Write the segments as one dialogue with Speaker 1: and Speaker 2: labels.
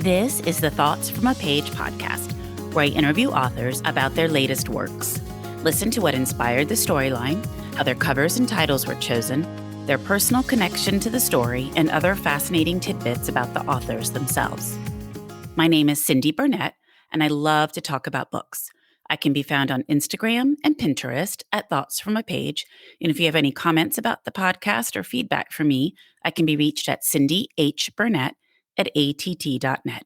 Speaker 1: This is the Thoughts from a Page podcast, where I interview authors about their latest works. Listen to what inspired the storyline, how their covers and titles were chosen, their personal connection to the story, and other fascinating tidbits about the authors themselves. My name is Cindy Burnett, and I love to talk about books. I can be found on Instagram and Pinterest at Thoughts from a Page. And if you have any comments about the podcast or feedback for me, I can be reached at Cindy H. Burnett at att.net.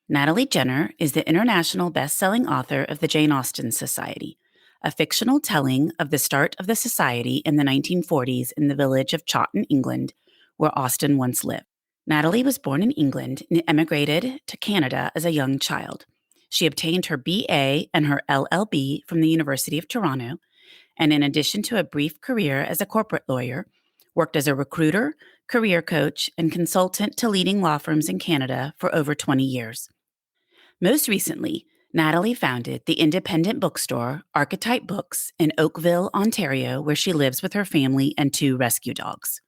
Speaker 1: Natalie Jenner is the international best-selling author of the Jane Austen Society, a fictional telling of the start of the society in the 1940s in the village of Chawton, England, where Austen once lived. Natalie was born in England and emigrated to Canada as a young child. She obtained her BA and her LLB from the University of Toronto, and in addition to a brief career as a corporate lawyer, worked as a recruiter, career coach, and consultant to leading law firms in Canada for over 20 years. Most recently, Natalie founded the independent bookstore Archetype Books in Oakville, Ontario, where she lives with her family and 2 rescue dogs.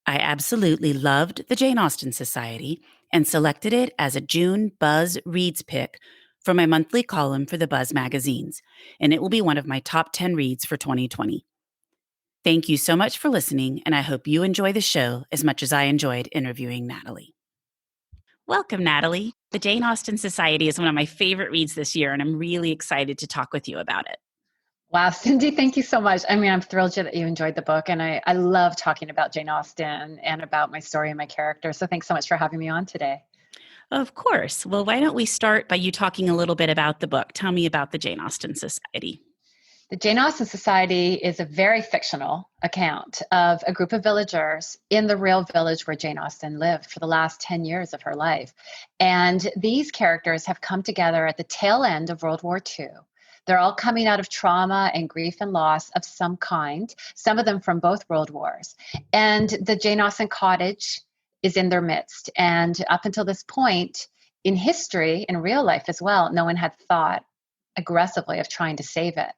Speaker 1: I absolutely loved the Jane Austen Society and selected it as a June Buzz Reads pick for my monthly column for the Buzz magazines, and it will be one of my top 10 reads for 2020. Thank you so much for listening, and I hope you enjoy the show as much as I enjoyed interviewing Natalie. Welcome, Natalie. The Jane Austen Society is one of my favorite reads this year, and I'm really excited to talk with you about it.
Speaker 2: Wow, Cindy, thank you so much. I mean, I'm thrilled that you enjoyed the book, and I love talking about Jane Austen and about my story and my character. So thanks so much for having me on today.
Speaker 1: Of course. Well, why don't we start by you talking a little bit about the book? Tell me about the Jane Austen Society.
Speaker 2: The Jane Austen Society is a very fictional account of a group of villagers in the real village where Jane Austen lived for the last 10 years of her life. And these characters have come together at the tail end of World War II. They're all coming out of trauma and grief and loss of some kind, some of them from both world wars. And the Jane Austen cottage is in their midst. And up until this point in history, in real life as well, no one had thought aggressively of trying to save it.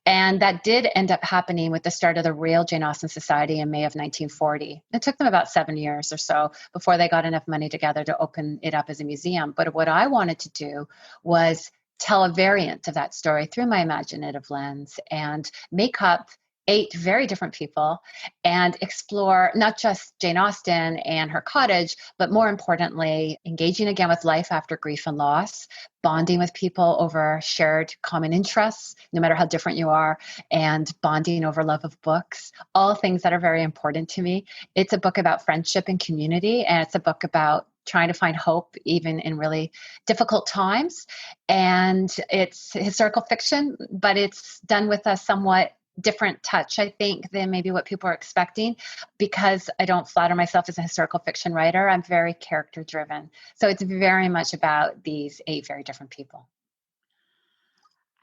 Speaker 2: And that did end up happening with the start of the real Jane Austen Society in May of 1940. It took them about 7 years or so before they got enough money together to open it up as a museum. But what I wanted to do was tell a variant of that story through my imaginative lens and make up 8 very different people and explore not just Jane Austen and her cottage, but more importantly, engaging again with life after grief and loss, bonding with people over shared common interests, no matter how different you are, and bonding over love of books, all things that are very important to me. It's a book about friendship and community, and it's a book about trying to find hope even in really difficult times. And it's historical fiction, but it's done with a somewhat different touch, I think, than maybe what people are expecting, because I don't flatter myself as a historical fiction writer. I'm very character driven. So it's very much about these 8 very different people.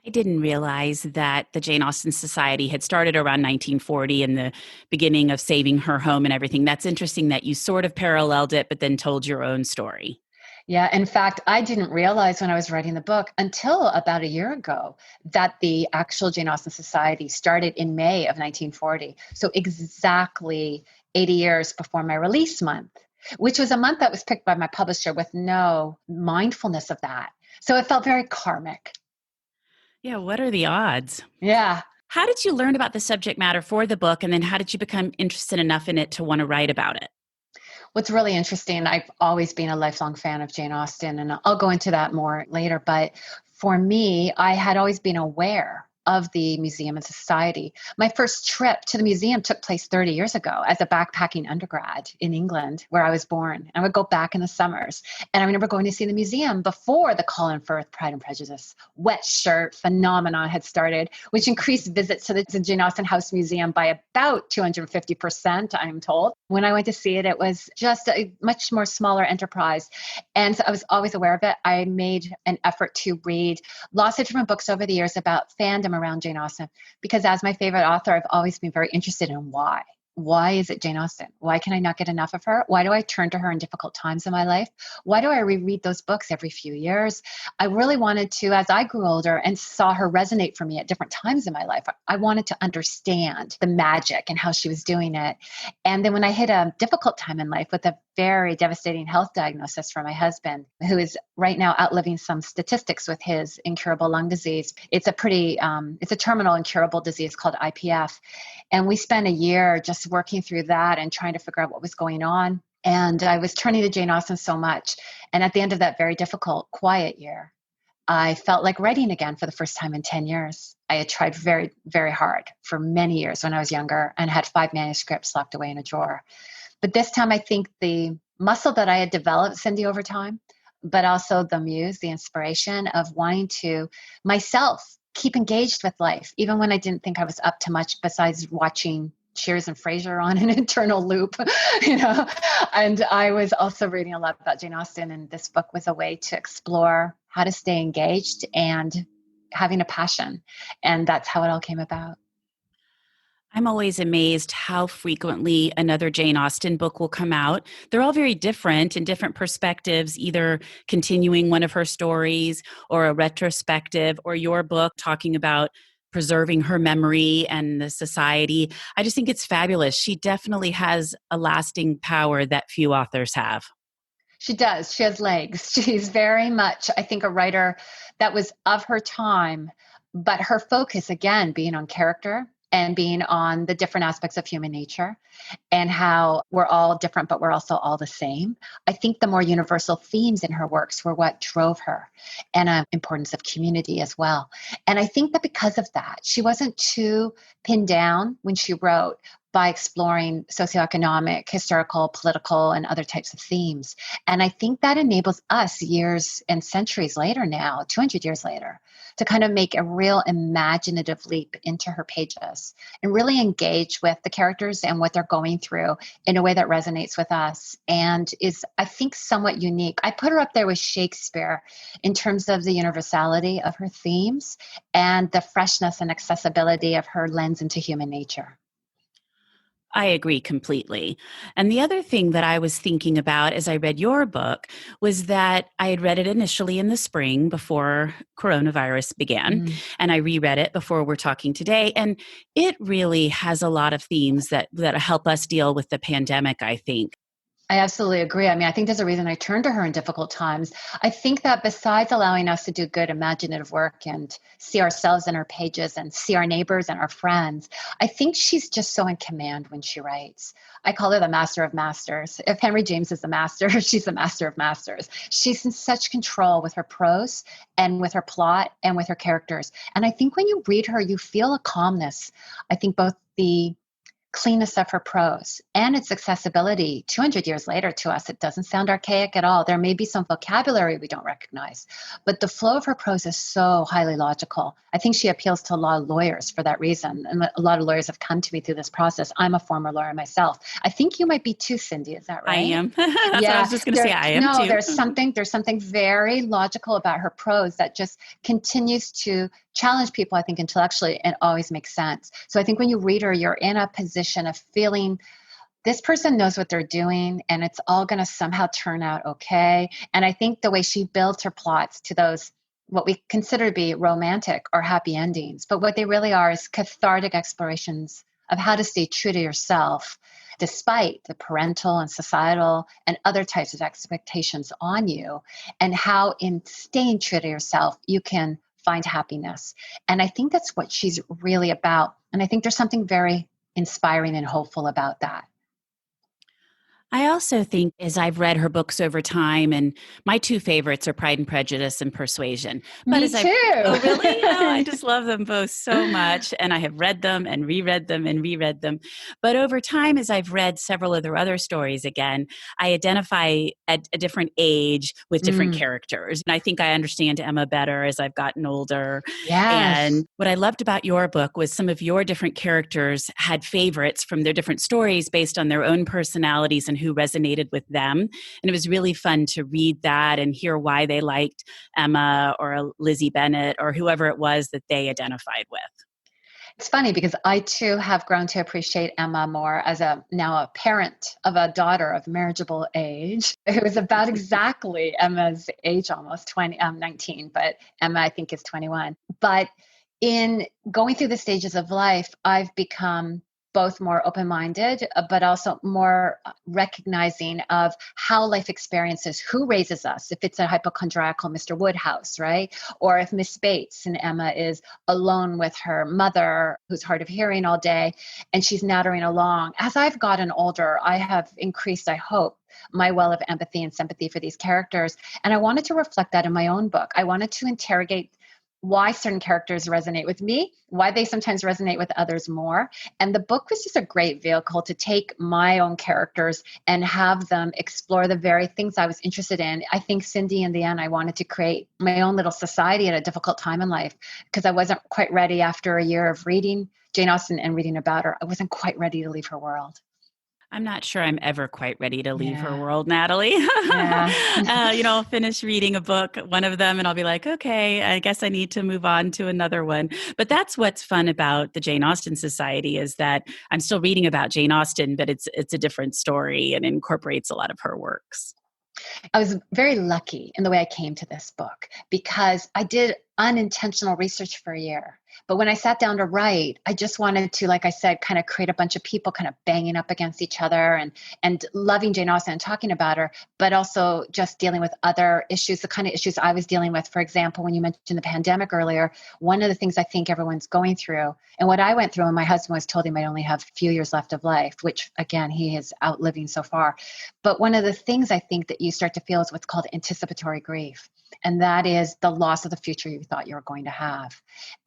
Speaker 1: I didn't realize that the Jane Austen Society had started around 1940 and the beginning of saving her home and everything. That's interesting that you sort of paralleled it, but then told your own story.
Speaker 2: Yeah, in fact, I didn't realize when I was writing the book until about a year ago that the actual Jane Austen Society started in May of 1940. So exactly 80 years before my release month, which was a month that was picked by my publisher with no mindfulness of that. So it felt very karmic.
Speaker 1: Yeah, what are the odds?
Speaker 2: Yeah.
Speaker 1: How did you learn about the subject matter for the book, and then how did you become interested enough in it to want to write about it?
Speaker 2: What's really interesting, I've always been a lifelong fan of Jane Austen, and I'll go into that more later. But for me, I had always been aware of the museum and society. My first trip to the museum took place 30 years ago as a backpacking undergrad in England, where I was born. I would go back in the summers. And I remember going to see the museum before the Colin Firth Pride and Prejudice wet shirt phenomenon had started, which increased visits to the Jane Austen House Museum by about 250%, I'm told. When I went to see it, it was just a much more smaller enterprise. And so I was always aware of it. I made an effort to read lots of different books over the years about fandom around Jane Austen, because as my favorite author, I've always been very interested in why. Why is it Jane Austen? Why can I not get enough of her? Why do I turn to her in difficult times in my life? Why do I reread those books every few years? I really wanted to, as I grew older and saw her resonate for me at different times in my life, I wanted to understand the magic and how she was doing it. And then when I hit a difficult time in life with a very devastating health diagnosis for my husband, who is right now outliving some statistics with his incurable lung disease. It's a terminal incurable disease called IPF. And we spent a year just working through that and trying to figure out what was going on. And I was turning to Jane Austen so much. And at the end of that very difficult, quiet year, I felt like writing again for the first time in 10 years. I had tried very, very hard for many years when I was younger and had 5 manuscripts locked away in a drawer. But this time, I think the muscle that I had developed, Cindy, over time, but also the muse, the inspiration of wanting to myself keep engaged with life, even when I didn't think I was up to much besides watching Cheers and Frasier on an internal loop, And I was also reading a lot about Jane Austen, and this book was a way to explore how to stay engaged and having a passion. And that's how it all came about.
Speaker 1: I'm always amazed how frequently another Jane Austen book will come out. They're all very different in different perspectives, either continuing one of her stories or a retrospective, or your book talking about preserving her memory and the society. I just think it's fabulous. She definitely has a lasting power that few authors have.
Speaker 2: She does. She has legs. She's very much, I think, a writer that was of her time, but her focus, again, being on character and being on the different aspects of human nature and how we're all different, but we're also all the same. I think the more universal themes in her works were what drove her, and importance of community as well. And I think that because of that, she wasn't too pinned down when she wrote by exploring socioeconomic, historical, political, and other types of themes. And I think that enables us years and centuries later now, 200 years later, to kind of make a real imaginative leap into her pages and really engage with the characters and what they're going through in a way that resonates with us and is, I think, somewhat unique. I put her up there with Shakespeare in terms of the universality of her themes and the freshness and accessibility of her lens into human nature.
Speaker 1: I agree completely. And the other thing that I was thinking about as I read your book was that I had read it initially in the spring before coronavirus began, and I reread it before we're talking today. And it really has a lot of themes that help us deal with the pandemic, I think.
Speaker 2: I absolutely agree. I mean, I think there's a reason I turn to her in difficult times. I think that besides allowing us to do good imaginative work and see ourselves in her pages and see our neighbors and our friends, I think she's just so in command when she writes. I call her the master of masters. If Henry James is the master, she's the master of masters. She's in such control with her prose and with her plot and with her characters. And I think when you read her, you feel a calmness. I think both the cleanness of her prose and its accessibility 200 years later to us. It doesn't sound archaic at all. There may be some vocabulary we don't recognize, but the flow of her prose is so highly logical. I think she appeals to a lot of lawyers for that reason. And a lot of lawyers have come to me through this process. I'm a former lawyer myself. I think you might be too, Cindy. Is that right?
Speaker 1: I am. That's what I was just going to say. I am
Speaker 2: no,
Speaker 1: too.
Speaker 2: there's something very logical about her prose that just continues to challenge people, I think, intellectually, and always makes sense. So I think when you read her, you're in a position of feeling this person knows what they're doing and it's all going to somehow turn out okay. And I think the way she builds her plots to those, what we consider to be romantic or happy endings, but what they really are is cathartic explorations of how to stay true to yourself despite the parental and societal and other types of expectations on you, and how in staying true to yourself, you can find happiness. And I think that's what she's really about. And I think there's something very inspiring and hopeful about that.
Speaker 1: I also think as I've read her books over time, and my two favorites are Pride and Prejudice and Persuasion. But
Speaker 2: Me
Speaker 1: as
Speaker 2: too.
Speaker 1: Oh, really? Oh, I just love them both so much. And I have read them and reread them and reread them. But over time, as I've read several of their other stories again, I identify at a different age with different characters. And I think I understand Emma better as I've gotten older.
Speaker 2: Yes.
Speaker 1: And what I loved about your book was some of your different characters had favorites from their different stories based on their own personalities and who resonated with them. And it was really fun to read that and hear why they liked Emma or Lizzie Bennet or whoever it was that they identified with.
Speaker 2: It's funny because I too have grown to appreciate Emma more as now a parent of a daughter of marriageable age. It was about exactly Emma's age, almost 19, but Emma I think is 21. But in going through the stages of life, I've become both more open-minded, but also more recognizing of how life experiences, who raises us, if it's a hypochondriacal Mr. Woodhouse, right? Or if Miss Bates and Emma is alone with her mother who's hard of hearing all day and she's nattering along. As I've gotten older, I have increased, I hope, my well of empathy and sympathy for these characters. And I wanted to reflect that in my own book. I wanted to interrogate why certain characters resonate with me, why they sometimes resonate with others more. And the book was just a great vehicle to take my own characters and have them explore the very things I was interested in. I think Cindy, in the end, I wanted to create my own little society at a difficult time in life because I wasn't quite ready after a year of reading Jane Austen and reading about her. I wasn't quite ready to leave her world.
Speaker 1: I'm not sure I'm ever quite ready to leave her
Speaker 2: Yeah.
Speaker 1: world, Natalie.
Speaker 2: Yeah.
Speaker 1: I'll finish reading a book, one of them, and I'll be like, okay, I guess I need to move on to another one. But that's what's fun about the Jane Austen Society is that I'm still reading about Jane Austen, but it's a different story and incorporates a lot of her works.
Speaker 2: I was very lucky in the way I came to this book because I did unintentional research for a year. But when I sat down to write, I just wanted to, like I said, kind of create a bunch of people kind of banging up against each other and loving Jane Austen and talking about her, but also just dealing with other issues, the kind of issues I was dealing with. For example, when you mentioned the pandemic earlier, one of the things I think everyone's going through and what I went through when my husband was told he might only have a few years left of life, which again, he is outliving so far. But one of the things I think that you start to feel is what's called anticipatory grief. And that is the loss of the future you thought you were going to have.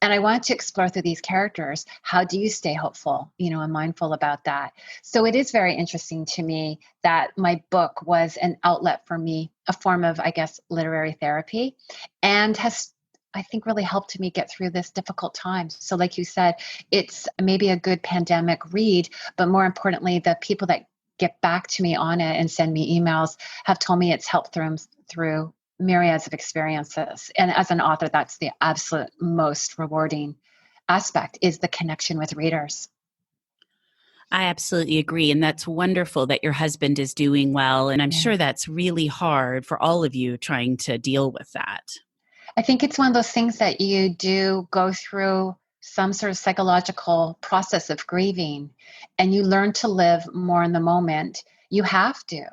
Speaker 2: And I wanted to explore through these characters, how do you stay hopeful, and mindful about that? So it is very interesting to me that my book was an outlet for me, a form of, I guess, literary therapy, and has, I think, really helped me get through this difficult time. So like you said, it's maybe a good pandemic read, but more importantly, the people that get back to me on it and send me emails have told me it's helped through myriads of experiences. And as an author, that's the absolute most rewarding aspect, is the connection with readers.
Speaker 1: I absolutely agree. And that's wonderful that your husband is doing well. And I'm
Speaker 2: Yeah.
Speaker 1: sure that's really hard for all of you trying to deal with that.
Speaker 2: I think it's one of those things that you do go through some sort of psychological process of grieving and you learn to live more in the moment. You have to.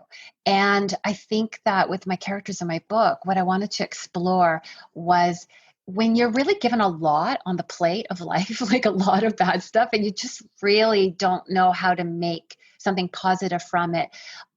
Speaker 2: And I think that with my characters in my book, what I wanted to explore was when you're really given a lot on the plate of life, like a lot of bad stuff, and you just really don't know how to make something positive from it.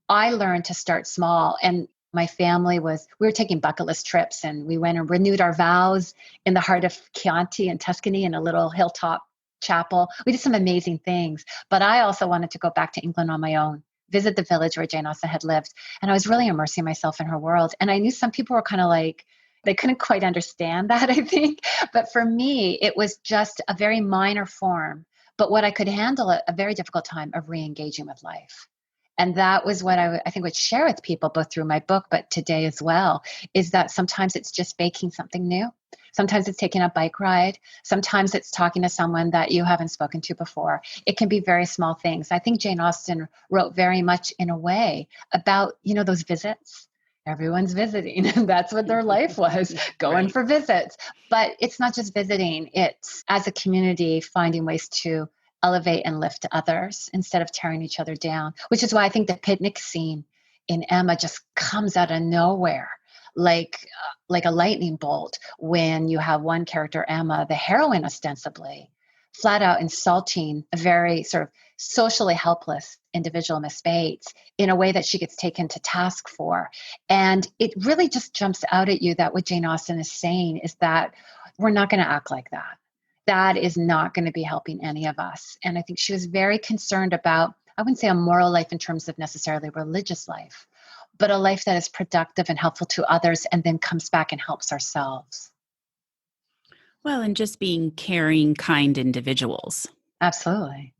Speaker 2: I learned to start small. And my family we were taking bucket list trips and we went and renewed our vows in the heart of Chianti in Tuscany in a little hilltop chapel. We did some amazing things, but I also wanted to go back to England on my own, visit the village where Jane Austen had lived. And I was really immersing myself in her world. And I knew some people were kind of like, they couldn't quite understand that, I think. But for me, it was just a very minor form, but what I could handle at a very difficult time of re-engaging with life. And that was what I think would share with people, both through my book, but today as well, is that sometimes it's just baking something new. Sometimes it's taking a bike ride. Sometimes it's talking to someone that you haven't spoken to before. It can be very small things. I think Jane Austen wrote very much in a way about, those visits. Everyone's visiting, and that's what their life was, going
Speaker 1: Right.
Speaker 2: for visits. But it's not just visiting. It's, as a community, finding ways to elevate and lift others instead of tearing each other down, which is why I think the picnic scene in Emma just comes out of nowhere like a lightning bolt when you have one character, Emma, the heroine ostensibly, flat out insulting a very sort of socially helpless individual, Miss Bates, in a way that she gets taken to task for. And it really just jumps out at you that what Jane Austen is saying is that we're not going to act like that. That is not going to be helping any of us. And I think she was very concerned about, I wouldn't say a moral life in terms of necessarily religious life, but a life that is productive and helpful to others and then comes back and helps ourselves.
Speaker 1: Well, and just being caring, kind individuals.
Speaker 2: Absolutely.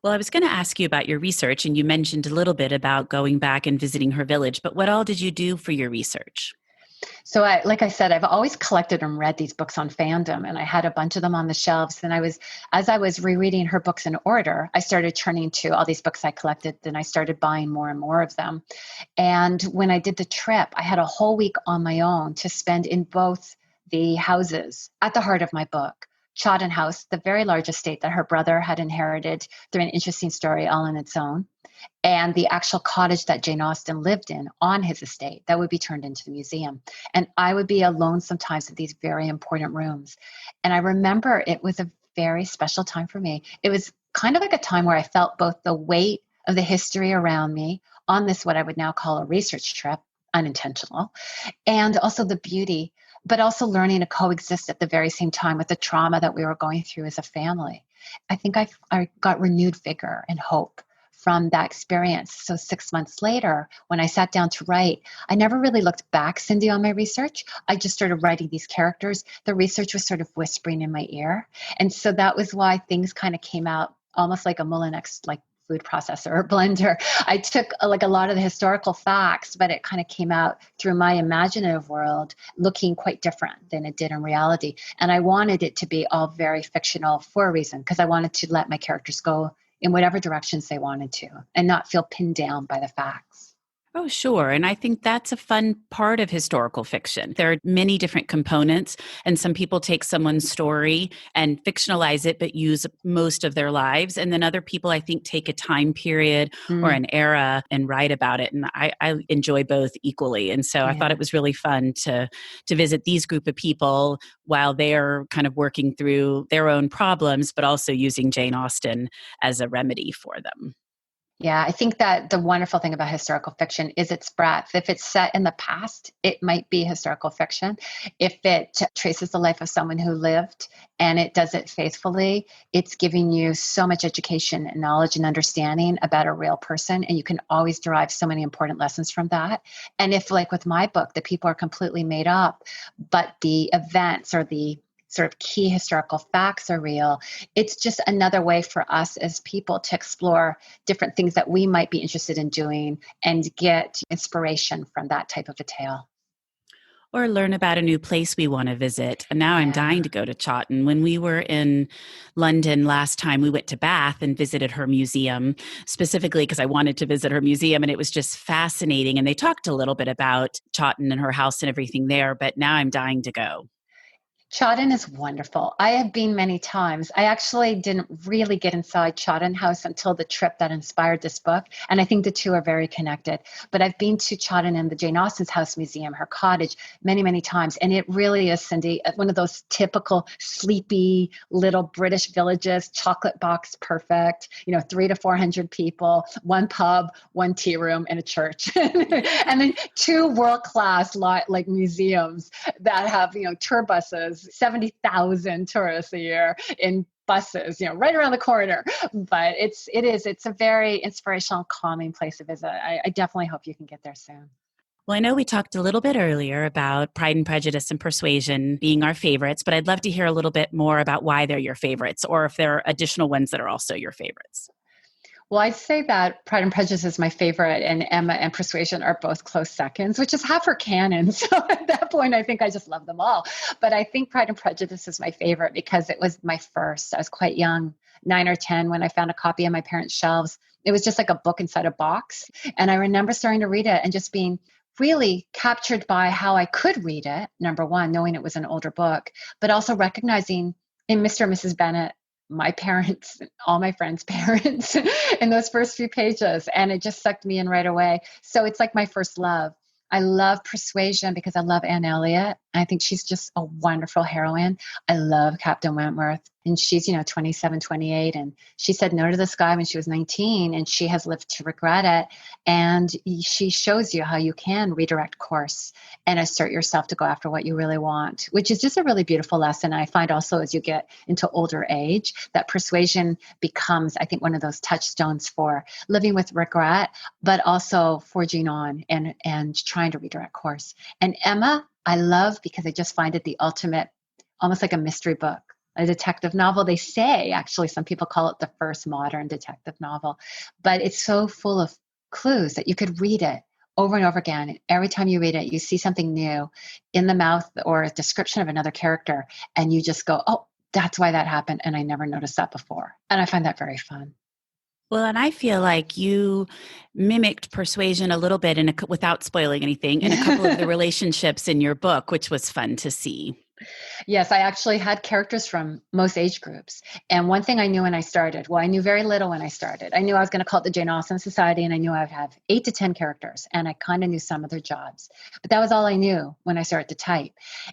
Speaker 1: Well, I was going to ask you about your research, and you mentioned a little bit about going back and visiting her village, but what all did you do for your research?
Speaker 2: So like I said, I've always collected and read these books on fandom, and I had a bunch of them on the shelves. And as I was rereading her books in order, I started turning to all these books I collected, and I started buying more and more of them. And when I did the trip, I had a whole week on my own to spend in both the houses at the heart of my book, Chawton House, the very large estate that her brother had inherited through an interesting story all on its own, and the actual cottage that Jane Austen lived in on his estate that would be turned into the museum. And I would be alone sometimes in these very important rooms. And I remember it was a very special time for me. It was kind of like a time where I felt both the weight of the history around me on this, what I would now call a research trip, unintentional, and also the beauty, but also learning to coexist at the very same time with the trauma that we were going through as a family. I think I got renewed vigor and hope from that experience. So 6 months later, when I sat down to write, I never really looked back, Cindy, on my research. I just started writing these characters. The research was sort of whispering in my ear. And so that was why things kind of came out almost like a Molinex, like food processor or blender. I took like a lot of the historical facts, but it kind of came out through my imaginative world looking quite different than it did in reality. And I wanted it to be all very fictional for a reason, because I wanted to let my characters go in whatever directions they wanted to and not feel pinned down by the facts.
Speaker 1: Oh, sure. And I think that's a fun part of historical fiction. There are many different components, and some people take someone's story and fictionalize it, but use most of their lives. And then other people, I think, take a time period or an era and write about it. And I enjoy both equally. And so I thought it was really fun to visit these group of people while they're kind of working through their own problems, but also using Jane Austen as a remedy for them.
Speaker 2: Yeah, I think that the wonderful thing about historical fiction is its breadth. If it's set in the past, it might be historical fiction. If it traces the life of someone who lived and it does it faithfully, it's giving you so much education and knowledge and understanding about a real person. And you can always derive so many important lessons from that. And if, like with my book, the people are completely made up, but the events or the sort of key historical facts are real, it's just another way for us as people to explore different things that we might be interested in doing and get inspiration from that type of a tale.
Speaker 1: Or learn about a new place we want to visit. And now I'm dying to go to Chawton. When we were in London last time, we went to Bath and visited her museum, specifically because I wanted to visit her museum, and it was just fascinating. And they talked a little bit about Chawton and her house and everything there, but now I'm dying to go.
Speaker 2: Chawton is wonderful. I have been many times. I actually didn't really get inside Chawton House until the trip that inspired this book. And I think the two are very connected. But I've been to Chawton and the Jane Austen's House Museum, her cottage, many, many times. And it really is, Cindy, one of those typical sleepy little British villages, chocolate box perfect, 300 to 400 people, one pub, one tea room, and a church. And then two world-class like museums that have, tour buses, 70,000 tourists a year in buses, right around the corner. But it's a very inspirational, calming place to visit. I definitely hope you can get there soon.
Speaker 1: Well, I know we talked a little bit earlier about Pride and Prejudice and Persuasion being our favorites, but I'd love to hear a little bit more about why they're your favorites, or if there are additional ones that are also your favorites.
Speaker 2: Well, I'd say that Pride and Prejudice is my favorite, and Emma and Persuasion are both close seconds, which is half her canon. So at that point, I think I just love them all. But I think Pride and Prejudice is my favorite because it was my first. I was quite young, 9 or 10, when I found a copy on my parents' shelves. It was just like a book inside a box. And I remember starting to read it and just being really captured by how I could read it, number one, knowing it was an older book, but also recognizing in Mr. and Mrs. Bennet, my parents, all my friends' parents in those first few pages. And it just sucked me in right away. So it's like my first love. I love Persuasion because I love Anne Elliot. I think she's just a wonderful heroine. I love Captain Wentworth. And she's, 27, 28. And she said no to the sky when she was 19. And she has lived to regret it. And she shows you how you can redirect course and assert yourself to go after what you really want, which is just a really beautiful lesson. I find also as you get into older age, that persuasion becomes, I think, one of those touchstones for living with regret, but also forging on and trying to redirect course. And Emma, I love because I just find it the ultimate, almost like a mystery book. A detective novel. They say, actually, some people call it the first modern detective novel, but it's so full of clues that you could read it over and over again. Every time you read it, you see something new in the mouth or a description of another character, and you just go, oh, that's why that happened, and I never noticed that before. And I find that very fun.
Speaker 1: Well, and I feel like you mimicked Persuasion a little bit without spoiling anything in a couple of the relationships in your book, which was fun to see.
Speaker 2: Yes, I actually had characters from most age groups. And one thing I knew when I started, well, I knew very little when I started. I knew I was going to call it the Jane Austen Society, and I knew I would have 8 to 10 characters, and I kind of knew some of their jobs. But that was all I knew when I started to type.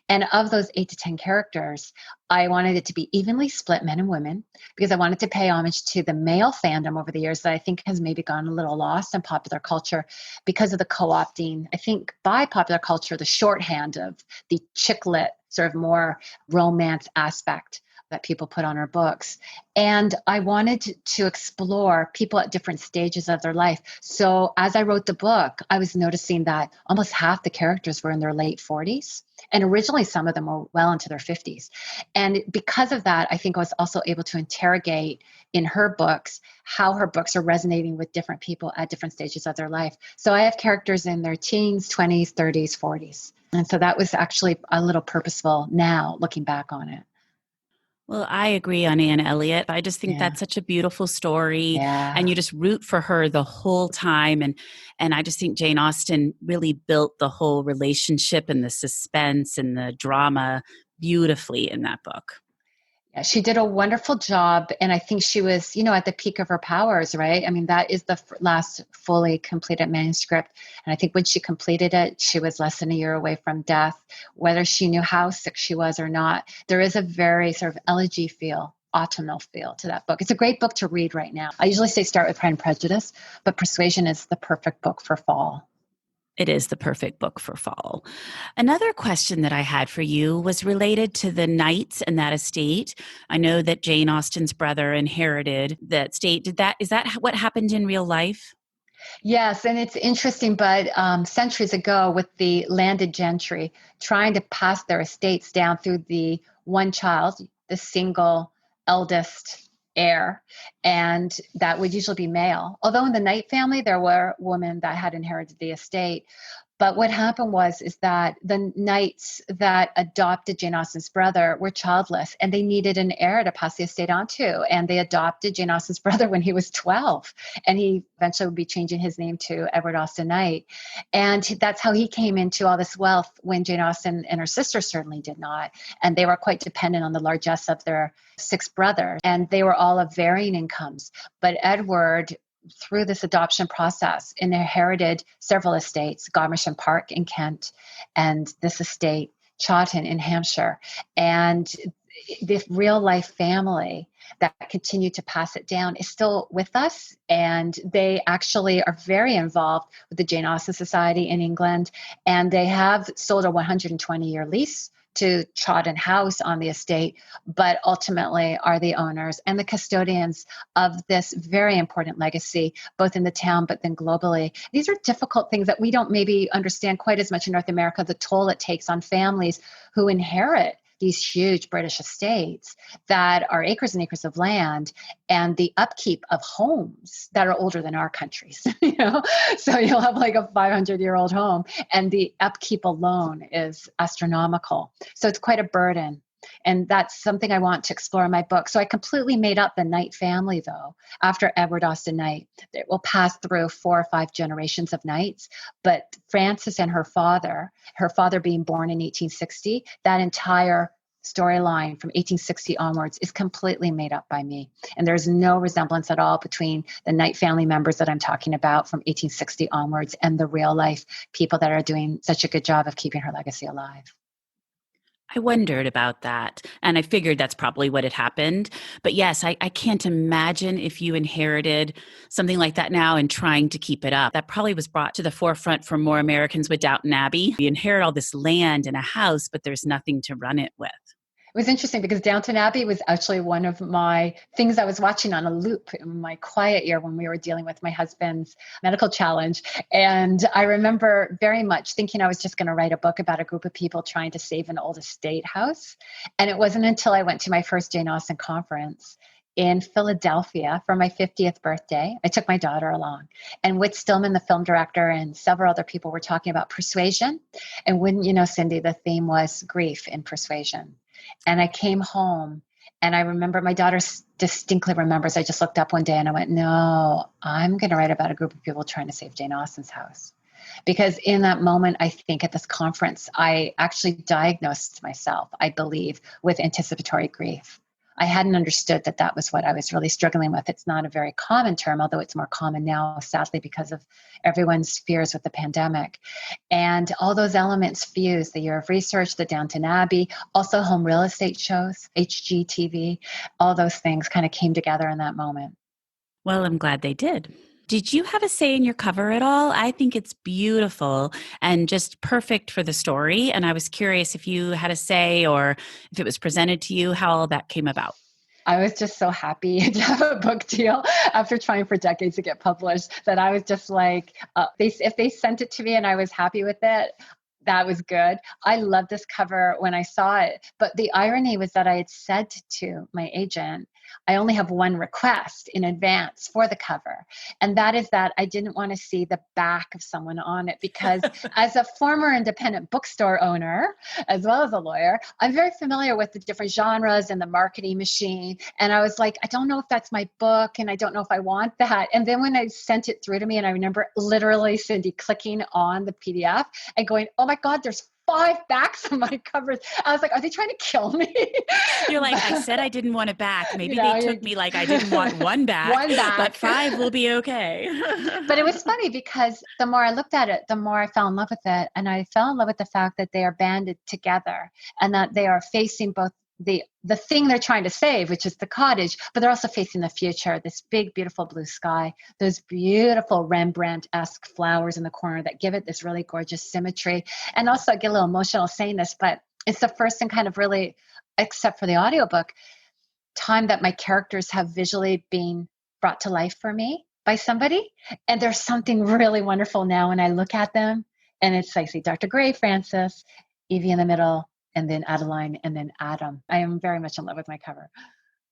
Speaker 2: And of those 8 to 10 characters, I wanted it to be evenly split, men and women, because I wanted to pay homage to the male fandom over the years that I think has maybe gone a little lost in popular culture because of the co-opting, I think, by popular culture, the shorthand of the chick lit, sort of more romance aspect that people put on our books. And I wanted to explore people at different stages of their life. So as I wrote the book, I was noticing that almost half the characters were in their late 40s. And originally, some of them were well into their 50s. And because of that, I think I was also able to interrogate in her books how her books are resonating with different people at different stages of their life. So I have characters in their teens, 20s, 30s, 40s. And so that was actually a little purposeful now, looking back on it.
Speaker 1: Well, I agree on Anne Elliot. I just think
Speaker 2: Yeah.
Speaker 1: that's such a beautiful story, and
Speaker 2: Yeah.
Speaker 1: you just root for her the whole time. And I just think Jane Austen really built the whole relationship and the suspense and the drama beautifully in that book.
Speaker 2: Yeah, she did a wonderful job. And I think she was, at the peak of her powers, right? I mean, that is the last fully completed manuscript. And I think when she completed it, she was less than a year away from death. Whether she knew how sick she was or not, there is a very sort of elegy feel, autumnal feel to that book. It's a great book to read right now. I usually say start with Pride and Prejudice, but Persuasion is the perfect book for fall.
Speaker 1: It is the perfect book for fall. Another question that I had for you was related to the knights and that estate. I know that Jane Austen's brother inherited that estate. Is that what happened in real life?
Speaker 2: Yes, and it's interesting, but centuries ago, with the landed gentry trying to pass their estates down through the one child, the single eldest heir, and that would usually be male. Although in the Knight family, there were women that had inherited the estate. But what happened is that the knights that adopted Jane Austen's brother were childless, and they needed an heir to pass the estate on to. And they adopted Jane Austen's brother when he was 12, and he eventually would be changing his name to Edward Austen Knight. And that's how he came into all this wealth when Jane Austen and her sister certainly did not. And they were quite dependent on the largesse of their 6 brothers, and they were all of varying incomes. But Edward, through this adoption process, inherited several estates, Godmersham Park in Kent, and this estate, Chawton in Hampshire. And this real life family that continued to pass it down is still with us. And they actually are very involved with the Jane Austen Society in England. And they have sold a 120-year lease to Chawton House on the estate, but ultimately are the owners and the custodians of this very important legacy, both in the town, but then globally. These are difficult things that we don't maybe understand quite as much in North America, the toll it takes on families who inherit these huge British estates that are acres and acres of land, and the upkeep of homes that are older than our countries. So you'll have like a 500-year-old home, and the upkeep alone is astronomical. So it's quite a burden. And that's something I want to explore in my book. So I completely made up the Knight family, though, after Edward Austen Knight. It will pass through 4 or 5 generations of knights. But Frances and her father being born in 1860, that entire storyline from 1860 onwards is completely made up by me. And there's no resemblance at all between the Knight family members that I'm talking about from 1860 onwards and the real life people that are doing such a good job of keeping her legacy alive.
Speaker 1: I wondered about that, and I figured that's probably what had happened. But yes, I can't imagine if you inherited something like that now and trying to keep it up. That probably was brought to the forefront for more Americans with Downton Abbey. You inherit all this land and a house, but there's nothing to run it with.
Speaker 2: It was interesting because Downton Abbey was actually one of my things I was watching on a loop in my quiet year when we were dealing with my husband's medical challenge. And I remember very much thinking I was just going to write a book about a group of people trying to save an old estate house. And it wasn't until I went to my first Jane Austen conference in Philadelphia for my 50th birthday. I took my daughter along, and Whit Stillman, the film director, and several other people were talking about persuasion. And wouldn't you know, Cindy, the theme was grief in persuasion. And I came home, and I remember, my daughter distinctly remembers, I just looked up one day and I went, no, I'm going to write about a group of people trying to save Jane Austen's house. Because in that moment, I think at this conference, I actually diagnosed myself, I believe, with anticipatory grief. I hadn't understood that that was what I was really struggling with. It's not a very common term, although it's more common now, sadly, because of everyone's fears with the pandemic. And all those elements fused, the year of research, the Downton Abbey, also home real estate shows, HGTV, all those things kind of came together in that moment.
Speaker 1: Well, I'm glad they did. Did you have a say in your cover at all? I think it's beautiful and just perfect for the story. And I was curious if you had a say or if it was presented to you, how all that came about.
Speaker 2: I was just so happy to have a book deal after trying for decades to get published that I was just like, if they sent it to me and I was happy with it, that was good. I loved this cover when I saw it. But the irony was that I had said to my agent, I only have one request in advance for the cover. And that is that I didn't want to see the back of someone on it because as a former independent bookstore owner, as well as a lawyer, I'm very familiar with the different genres and the marketing machine. And I was like, I don't know if that's my book and I don't know if I want that. And then when I sent it through to me, and I remember literally, Cindy, clicking on the PDF and going, oh my God, there's 5 backs on my covers. I was like, are they trying to kill me?
Speaker 1: You're like, I said I didn't want it back. Maybe they took me like I didn't want one back,
Speaker 2: one back,
Speaker 1: but 5 will be okay.
Speaker 2: But it was funny because the more I looked at it, the more I fell in love with it. And I fell in love with the fact that they are banded together and that they are facing both the thing they're trying to save, which is the cottage, but they're also facing the future, this big, beautiful blue sky, those beautiful Rembrandt-esque flowers in the corner that give it this really gorgeous symmetry. And also I get a little emotional saying this, but it's the first and kind of really, except for the audiobook, time that my characters have visually been brought to life for me by somebody. And there's something really wonderful now when I look at them. And it's like, see, Dr. Gray, Francis, Evie in the middle, and then Adeline, and then Adam. I am very much in love with my cover.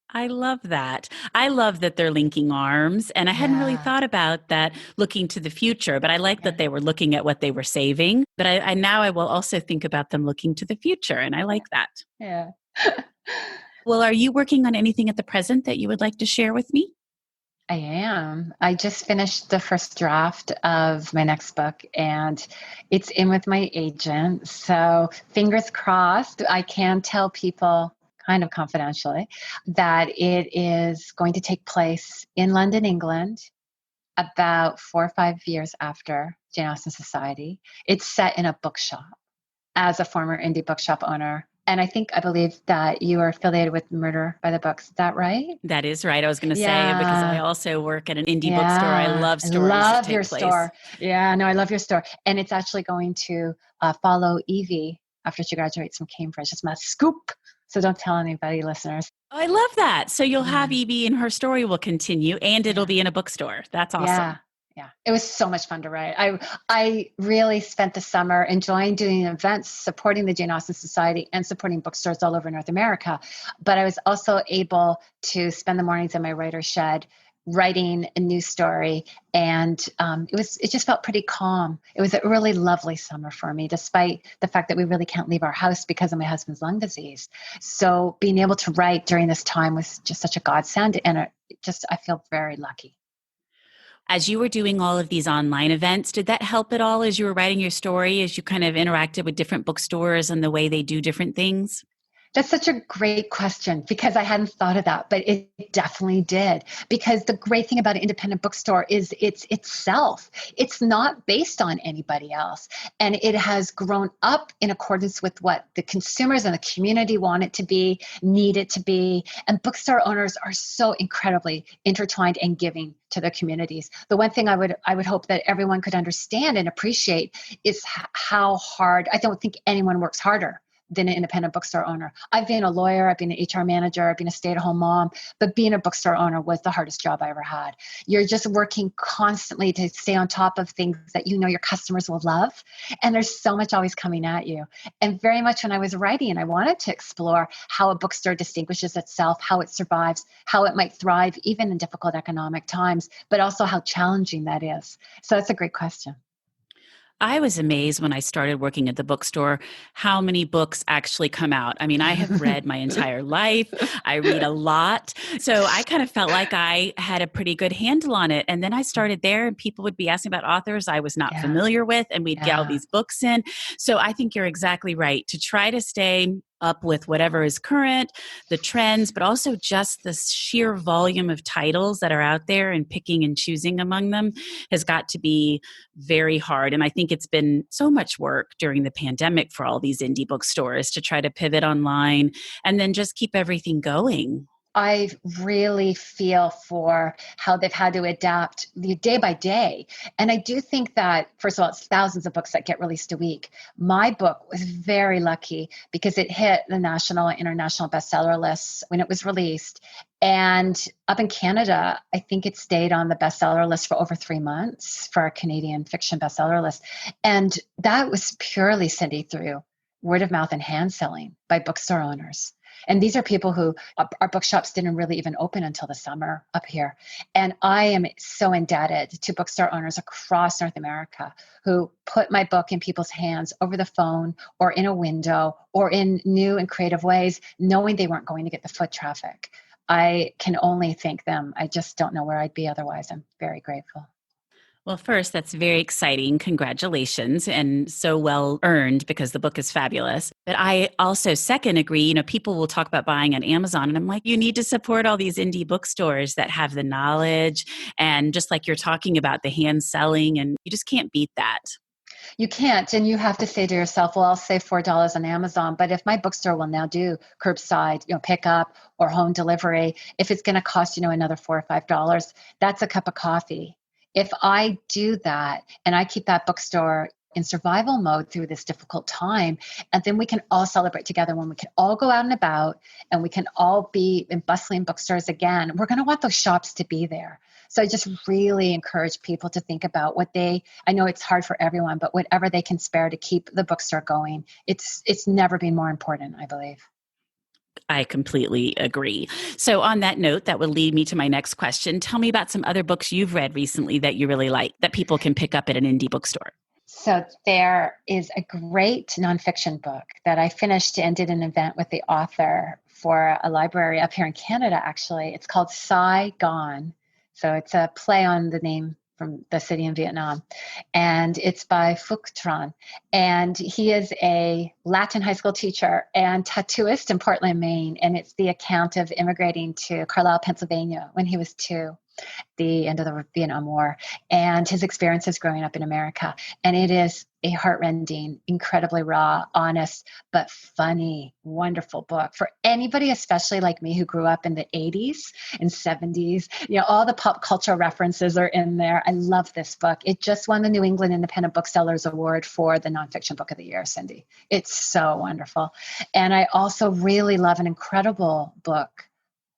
Speaker 1: I love that. I love that they're linking arms. And I hadn't really thought about that looking to the future, but I like that they were looking at what they were saving. But I now I will also think about them looking to the future. And I like that.
Speaker 2: Yeah.
Speaker 1: Well, are you working on anything at the present that you would like to share with me?
Speaker 2: I am. I just finished the first draft of my next book and it's in with my agent. So fingers crossed, I can tell people kind of confidentially that it is going to take place in London, England, about 4 or 5 years after Jane Austen Society. It's set in a bookshop as a former indie bookshop owner. And I believe that you are affiliated with Murder by the Books. Is that right?
Speaker 1: That is right. I was going to say, because I also work at an indie bookstore. I love stories that take place.
Speaker 2: Store. Yeah, no, I love your store. And it's actually going to follow Evie after she graduates from Cambridge. It's my scoop. So don't tell anybody, listeners.
Speaker 1: I love that. So you'll have Evie and her story will continue and it'll be in a bookstore. That's awesome.
Speaker 2: Yeah, it was so much fun to write. I really spent the summer enjoying doing events, supporting the Jane Austen Society and supporting bookstores all over North America. But I was also able to spend the mornings in my writer's shed writing a new story. And it just felt pretty calm. It was a really lovely summer for me, despite the fact that we really can't leave our house because of my husband's lung disease. So being able to write during this time was just such a godsend. And I feel very lucky.
Speaker 1: As you were doing all of these online events, did that help at all as you were writing your story, as you kind of interacted with different bookstores and the way they do different things?
Speaker 2: That's such a great question because I hadn't thought of that, but it definitely did. Because the great thing about an independent bookstore is it's itself. It's not based on anybody else. And it has grown up in accordance with what the consumers and the community want it to be, need it to be. And bookstore owners are so incredibly intertwined and giving to their communities. The one thing I would hope that everyone could understand and appreciate is how hard, I don't think anyone works harder than an independent bookstore owner. I've been a lawyer, I've been an HR manager, I've been a stay-at-home mom, but being a bookstore owner was the hardest job I ever had. You're just working constantly to stay on top of things that you know your customers will love. And there's so much always coming at you. And very much when I was writing, I wanted to explore how a bookstore distinguishes itself, how it survives, how it might thrive even in difficult economic times, but also how challenging that is. So that's a great question.
Speaker 1: I was amazed when I started working at the bookstore how many books actually come out. I mean, I have read my entire life. I read a lot. So I kind of felt like I had a pretty good handle on it. And then I started there and people would be asking about authors I was not
Speaker 2: Yeah,
Speaker 1: familiar with, and we'd get all
Speaker 2: yeah.
Speaker 1: these books in. So I think you're exactly right to try to stay up with whatever is current, the trends, but also just the sheer volume of titles that are out there, and picking and choosing among them has got to be very hard. And I think it's been so much work during the pandemic for all these indie bookstores to try to pivot online and then just keep everything going.
Speaker 2: I really feel for how they've had to adapt the day by day. And I do think that, first of all, it's thousands of books that get released a week. My book was very lucky because it hit the national and international bestseller lists when it was released. And up in Canada, I think it stayed on the bestseller list for over 3 months for our Canadian fiction bestseller list. And that was purely, Cindy, through word of mouth and hand selling by bookstore owners. And these are people who our bookshops didn't really even open until the summer up here. And I am so indebted to bookstore owners across North America who put my book in people's hands over the phone or in a window or in new and creative ways, knowing they weren't going to get the foot traffic. I can only thank them. I just don't know where I'd be otherwise. I'm very grateful.
Speaker 1: Well, first, that's very exciting. Congratulations. And so well earned because the book is fabulous. But I also, second, agree. People will talk about buying on Amazon. And I'm like, you need to support all these indie bookstores that have the knowledge. And just like you're talking about the hand selling, and you just can't beat that.
Speaker 2: You can't. And you have to say to yourself, well, I'll save $4 on Amazon. But if my bookstore will now do curbside, pickup or home delivery, if it's going to cost, another $4 or $5, that's a cup of coffee. If I do that and I keep that bookstore in survival mode through this difficult time, and then we can all celebrate together when we can all go out and about and we can all be in bustling bookstores again, we're going to want those shops to be there. So I just really encourage people to think about I know it's hard for everyone, but whatever they can spare to keep the bookstore going, it's never been more important, I believe.
Speaker 1: I completely agree. So, on that note, that would lead me to my next question. Tell me about some other books you've read recently that you really like that people can pick up at an indie bookstore.
Speaker 2: So, there is a great nonfiction book that I finished and did an event with the author for a library up here in Canada, actually. It's called Sigh, Gone. So, it's a play on the name from the city in Vietnam. And it's by Phuc Tran. And he is a Latin high school teacher and tattooist in Portland, Maine. And it's the account of immigrating to Carlisle, Pennsylvania when he was 2, the end of the Vietnam War, and his experiences growing up in America. And it is a heartrending, incredibly raw, honest, but funny, wonderful book for anybody, especially like me, who grew up in the 80s and 70s. All the pop culture references are in there. I love this book. It just won the New England Independent Booksellers Award for the Nonfiction Book of the Year, Cindy. It's so wonderful. And I also really love an incredible book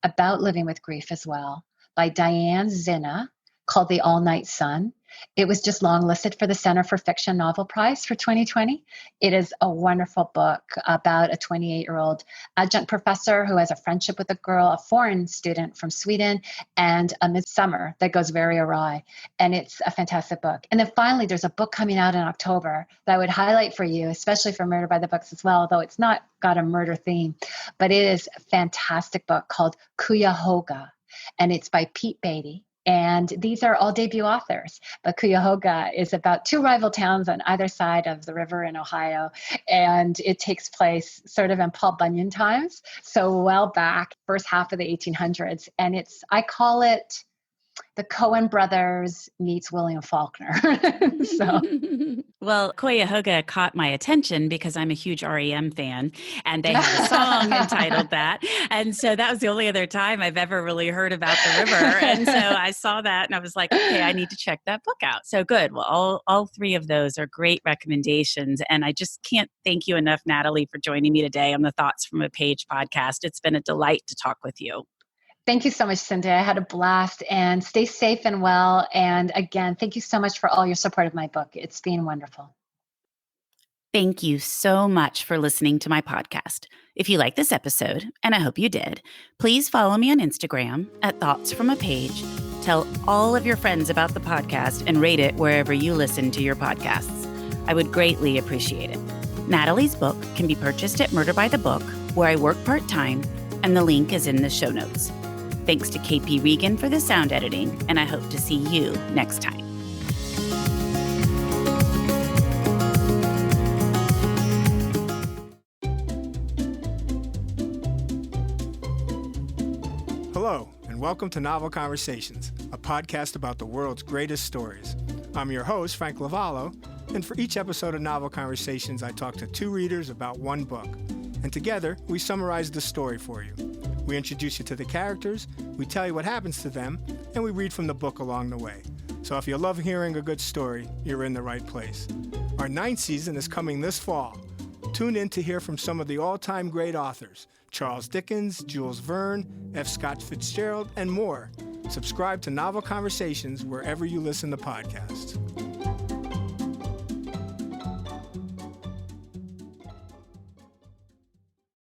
Speaker 2: about living with grief as well, by Diane Zinna, called The All-Night Sun. It was just longlisted for the Center for Fiction Novel Prize for 2020. It is a wonderful book about a 28-year-old adjunct professor who has a friendship with a girl, a foreign student from Sweden, and a midsummer that goes very awry. And it's a fantastic book. And then finally, there's a book coming out in October that I would highlight for you, especially for Murder by the Books as well, although it's not got a murder theme. But it is a fantastic book called Cuyahoga, and it's by Pete Beatty. And these are all debut authors. But Cuyahoga is about 2 rival towns on either side of the river in Ohio. And it takes place sort of in Paul Bunyan times. So well back, first half of the 1800s. And I call it the Coen brothers meets William Faulkner. So.
Speaker 1: Well, Cuyahoga caught my attention because I'm a huge REM fan, and they have a song entitled that. And so that was the only other time I've ever really heard about the river. And so I saw that and I was like, okay, I need to check that book out. So good. Well, all 3 of those are great recommendations. And I just can't thank you enough, Natalie, for joining me today on the Thoughts from a Page podcast. It's been a delight to talk with you.
Speaker 2: Thank you so much, Cindy. I had a blast, and stay safe and well. And again, thank you so much for all your support of my book. It's been wonderful.
Speaker 1: Thank you so much for listening to my podcast. If you like this episode, and I hope you did, please follow me on Instagram at Thoughts from a Page. Tell all of your friends about the podcast and rate it wherever you listen to your podcasts. I would greatly appreciate it. Natalie's book can be purchased at Murder by the Book, where I work part-time, and the link is in the show notes. Thanks to KP Regan for the sound editing, and I hope to see you next time.
Speaker 3: Hello, and welcome to Novel Conversations, a podcast about the world's greatest stories. I'm your host, Frank Lavallo, and for each episode of Novel Conversations, I talk to two readers about one book. And together, we summarize the story for you. We introduce you to the characters, we tell you what happens to them, and we read from the book along the way. So if you love hearing a good story, you're in the right place. Our 9th season is coming this fall. Tune in to hear from some of the all-time great authors, Charles Dickens, Jules Verne, F. Scott Fitzgerald, and more. Subscribe to Novel Conversations wherever you listen to podcasts.